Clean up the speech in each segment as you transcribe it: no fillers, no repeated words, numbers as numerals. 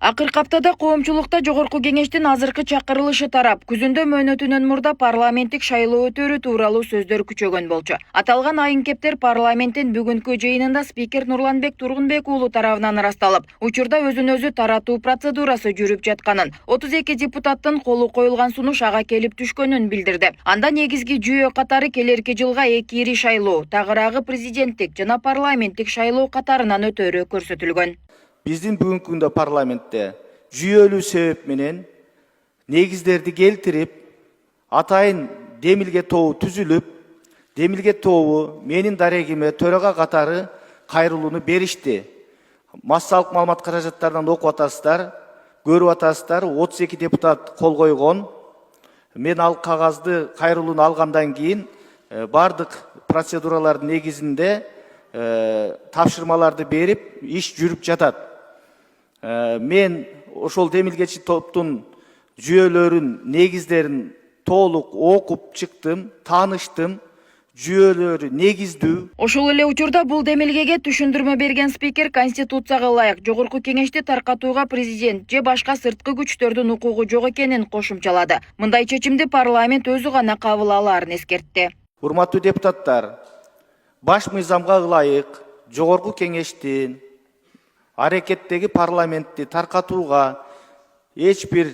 Акыркы аптада коомчулукта Жогорку Кеңештин азыркы чакырылышы тарап, күзүндө мөөнөтүнөн мурда парламенттик шайлоо өтөрү тууралуу сөздөр күчөгөн болчу. Аталган айын-кептер парламенттин бүгүнкү жыйынында спикер Нурланбек Тургунбек уулу тарабынан ырасталып, учурда өзүн-өзү таратуу процедурасы жүрүп жатканын, 32 депутаттын колу коюлган сунуш ага келип түшкөнүн билдирди. Анда негизги жүйө катары келерки жылга 2 ири шайлоо, тагыраагы президенттик жана парламенттик шайлоо катарынан өтөрү көрсөтүлгөн. Биздин бүгүнкү күндө парламентте жүйөлүү себеп менен негиздерди келтирип, атайын демилге тобу түзүлүп, демилге тобу менин дарегиме төрага катары кайрылууну беришти. Массалык маалымат каражаттарынан окуп атасыздар, көрүп атасыздар, 32 депутат кол койгон. Мен ал кагазды кайрылууну алгандан кийин бардык процедуралардын негизинде тапшырмаларды берип, иш жүрүп жатат. Мен ошол демилгечи топтун жүйөлөрүн, негиздерин толук окуп чыктым, тааныштым. Жүйөлөрү негиздүү. Ошол эле учурда бул демилгеге түшүндүрмө берген спикер Конституцияга ылайык Жогорку Кеңешти таркатууга президент же башка сырткы күчтөрдүн укугу жок экенин кошумчалады. Мындай чечимди парламент өзү гана кабыл алаарын эскертти. Урматтуу депутаттар, баш мыйзамга ылайык Жогорку Кеңештин аракеттеги парламентти таркатууга эч бир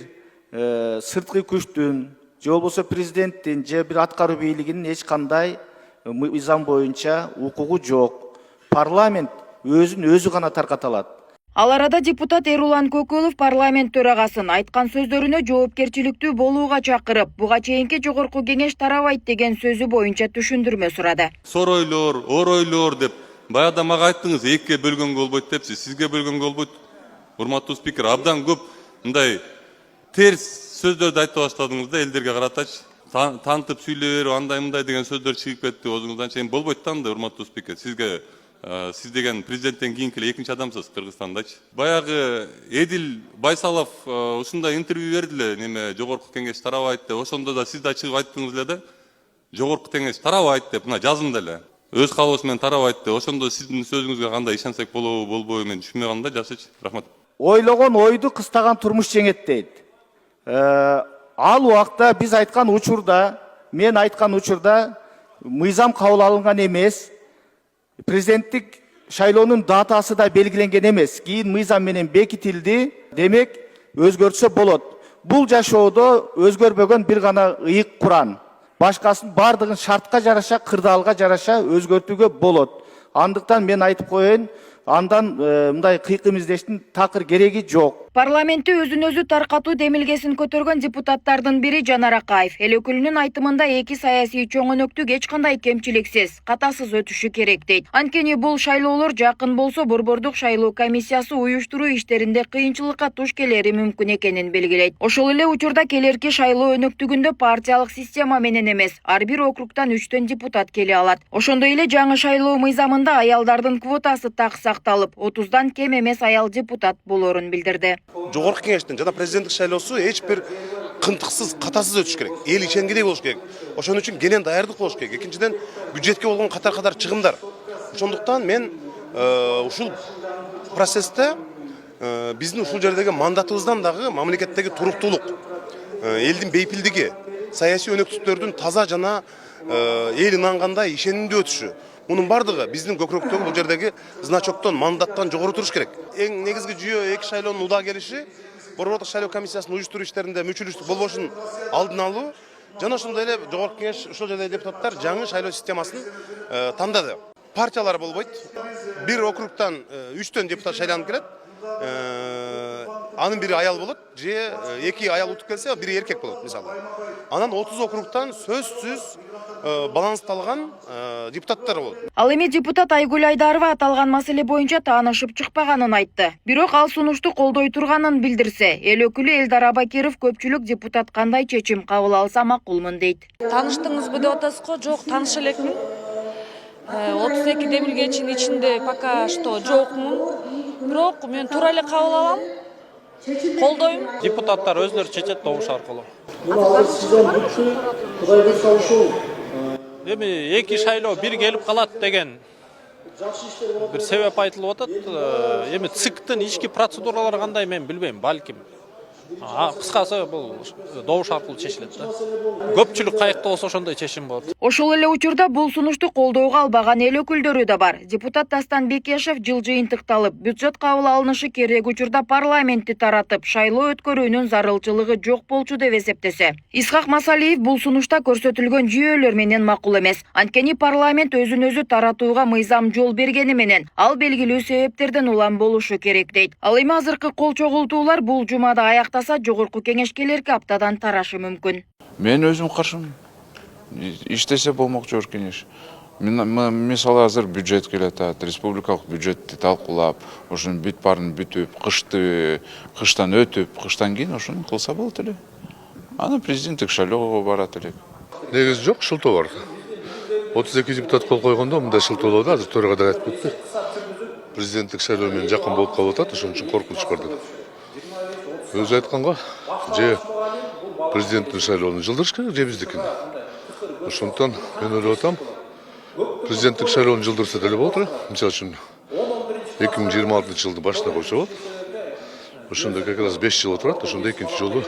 сырткы күчтүн же болбосо президенттин же бир аткаруу бийлигинин эч кандай мыйзам боюнча укугу жок. Парламент өзүн өзү гана тарката алат. Ал арада депутат Эрулан Көкөлов парламент төрагасын айткан сөздөрүнө жоопкерчиликтүү болууга чакырып, буга чейинки Жогорку Кеңеш тарабайт деген сөзү боюнча түшүндүрмө сурады. Соройлор, оройлор деп баягы мага айттыңыз, экиге бөлгөнгө болбойт депсиз, сизге бөлгөнгө болбойт. Урматтуу спикер, абдан көп мындай терс сөздөрдү айтып баштадыңыз да, элдерге каратачы. Тантып сүйлөп берип, андай мындай деген сөздөр чыгып кетти. Өзүңүздан чейин болбойт да анда, урматтуу спикер. Сизге сиз деген президенттен кийинки эле экинчи адамсыз Кыргызстандачы. Баягы Эдил Байсалов ушундай интервью берди эле, неме Жогорку Кеңеш тарабайт деп. Ошондо да сиз да чыгып айттыңыз эле да. Жогорку Кеңеш тарабайт деп, мына жазымда эле. Өз каалоосу менен тарабайт деп. Ошондо сиздин сөзүңүзгө кандай ишенсек болобу, болбойбу мен түшүнбөй калдым да, жакшычы. Рахмат. Ойлогон ойду кыстаган турмуш жеңет дейт. Ал убакта биз айткан учурда, мен айткан учурда мыйзам кабыл алынган эмес. Президенттик шайлоонун датасы да белгиленген эмес. Кийин мыйзам менен бекитилди. Демек, өзгөртсө болот. Бул жашоодо өзгөрбөгөн бир гана ыйык Куран. Башкасын бардыгын шартка жараша, кырдаалга жараша өзгөртүүгө болот. Андыктан мен айтып коеюн, андан мындай кыйкым издештин такыр кереги жок. Парламентти өзүн-өзү таркатуу демилгесин көтөргөн депутаттардын бири Жанар Акаев эл өкүлүнүн айтымында эки саясий чоңөнөктүк эч кандай кемчиликсиз, катасыз өтүшү керек дейт. Анткени бул шайлоолор жакын болсо борбордук шайлоо комиссиясы уюштуруу иштеринде кыйынчылыкка туш келери мүмкүн экенин белгилейт. Ошол эле учурда келерки шайлоо өнөктүгүндө партиялык система менен эмес, ар бир округтан 3 депутат келе алат. Ошондой эле жаңы шайлоо мыйзамында аялдардын квотасы так сакталып, 30дан кем эмес аял депутат болоорун билдирди. Жогорку Кеңештин жана президенттик шайлоосу эч бир кынтыксыз, катасыз өтүш керек. Эл ишенгидей болуш керек. Ошон үчүн кенен даярдык болуш керек. Экинчиден, бюджетке болгон катар-катар чыгымдар. Ошондуктан мен ушул процессте биздин ушул жердеги мандатыбыздан дагы мамлекеттеги туруктуулук, элдин бейпилдиги, саясий өнөктүктөрдүн таза жана эл ынангандай ишенимдүү өтүшү. Мунун бардыгы биздин көкүрөктөгү бул жердеги значоктон, мандаттан жогору туруш керек. Эң негизги жүйө эки шайлоонун удаа келиши, борбордук шайлоо комиссиясынын уюштуруу иштеринде мүчүлүштүк болбошун алдын алуу, жана ошондой эле Жогорку Кеңеш ошол жердеги депутаттар жаңы шайлоо системасын тандады. Партиялар болбойт. Бир округтан 3 депутат шайланып келет. Анын бири аял болот, же эки аял утуп келсе, бири эркек болот, мисалы. Анан 30 округтан сөзсүз балансталган депутаттар болот. Ал эми депутат Айгүл Айдарова аталган маселе боюнча таанышып чыкпаганын айтты. Бирок ал сунушту колдой турганын билдирсе, эл өкүлү Элдар Абакиров көпчүлүк депутат кандай чечим кабыл алса макулмун дейт. Тааныштыңызбы деп атасыз го? Жок, тааныша элекмин. 32 демилгечинин ичинде пока что жокмун. Бирок мен туура эле кабыл алам. Колдойм. Депутаттар өзлөрү чечет добуш аркылуу. Эми эки шайлоо бир келип калат деген бир себеп айтылып атат. Эми ЦИКтин ички процедуралары кандай мен билбейм, балким. Кыскасы бул добуш аркылуу чечилет да. Көпчүлүк каякта болсо ошондой чечим болот. Ошол эле учурда бул сунушту колдоого албаган эл өкүлдөрү да бар. Депутат Дастан Бекешев жыл жыйынтыкталып, бюджет кабыл алынышы керек учурда парламентти таратып, шайлоо өткөрүүнүн зарылчылыгы жок болчу деп эсептесе. Исхак Масалиев бул сунушта көрсөтүлгөн жүйөлөр менен макул эмес. Анткени парламент өзүн өзү таратууга мыйзам жол бергени менен ал белгилүү себептерден улам болушу керек дейт. Ал эми азыркы кол чогултуулар бул жумада аяктаса жогорку кеңеш келерки аптадан тарашы мүмкүн. Мен өзүм каршымын. Иштесе болмок жогорку кеңеш. Мисалы азыр бюджет келет, республикалык бюджетти талкуулап, ошонун бүт баарын бүтүп, кыштан өтүп, кыштан кийин ошону кылса болот эле. Аны президенттик шайлоого барат элек. Негизи жок, шылтоо бар. 32 депутат кол койгондо мындай шылтоолорду азыр төрага да айтып кетти. Президенттик шайлоо менен жакын болуп калып атат, ошон үчүн коркунуч бар деп. Өзү айтканга, же президенттин шайлоону жылдырыш керек, же биздикин. Ошондуктан мен ойлоп атам, президенттик шайлоону жылдырса деле болот эле. Мисалы үчүн 2026 жылдын башына койсо болот. Ошондо как раз 5 жыл отурат, ошондо экинчи жолу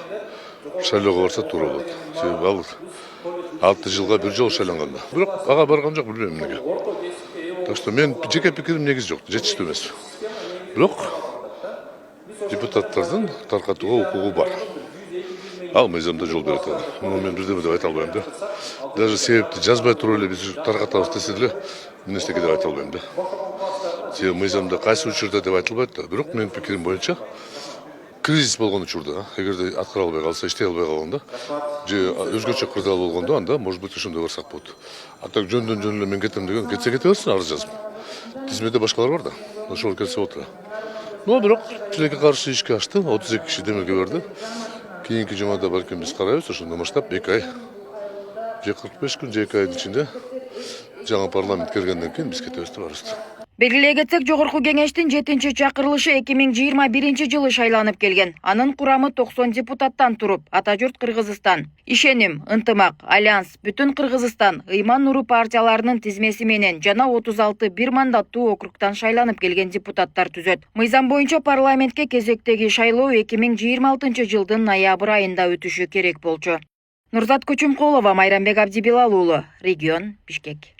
шайлоого барса туура болот. Себеби ал 6 жылга бир жолу шайланган да. Бирок ага барган жок, билбейм эмнеге. Так что мен жеке пикирим негизи жок, жетиштүү эмес. Бирок депутаттардын таркатууга укугу бар. Ал мыйзамда жол берет. Муну мен бирдеме деп айта албайм да. Даже себепти жазбай туруп эле биз таркатабыз десе деле эмнестеке деп айта албайм да. Себеби мыйзамда кайсы учурда деп айтылбайт да. Бирок менин пикирим боюнча кризис болгон учурда, эгерде аткара албай калса, иштей албай калганда, же өзгөчө кырдаал болгондо, анда может быть ошондой барсак болот. А так жөндөн эле мен кетем деген, кетсе кете берсин, арыз жазып. Тизмеде башкалар бар да. Ошол келсе болот эле. Но бирок тилекке каршы ишке ачты, 32 киши демилге берди. Кийинки жумада балким биз карайбыз, ошондо маштап 2 ай, же 45 күн, же 2 айдын ичинде жаңы парламент келгенден кийин биз кетебиз деп барабыз. Белгилей кетсек, жогорку кеңештин 7-чакырылышы 2021 жылы шайланып келген. Анын курамы 90 депутаттан туруп, ата журт Кыргызстан, Ишеним, Ынтымак, Альянс, Бүтүн Кыргызстан, Ыйман Нуру партияларынын тизмеси менен жана 36 бир мандаттуу округтан шайланып келген депутаттар түзөт. Мыйзам боюнча парламентке кезектеги шайлоо 2026 жылдын ноябрь айында өтүшү керек болчу. Нурзат Көчүмкулова, Майрамбек Абдибилал уулу, Регион, Бишкек.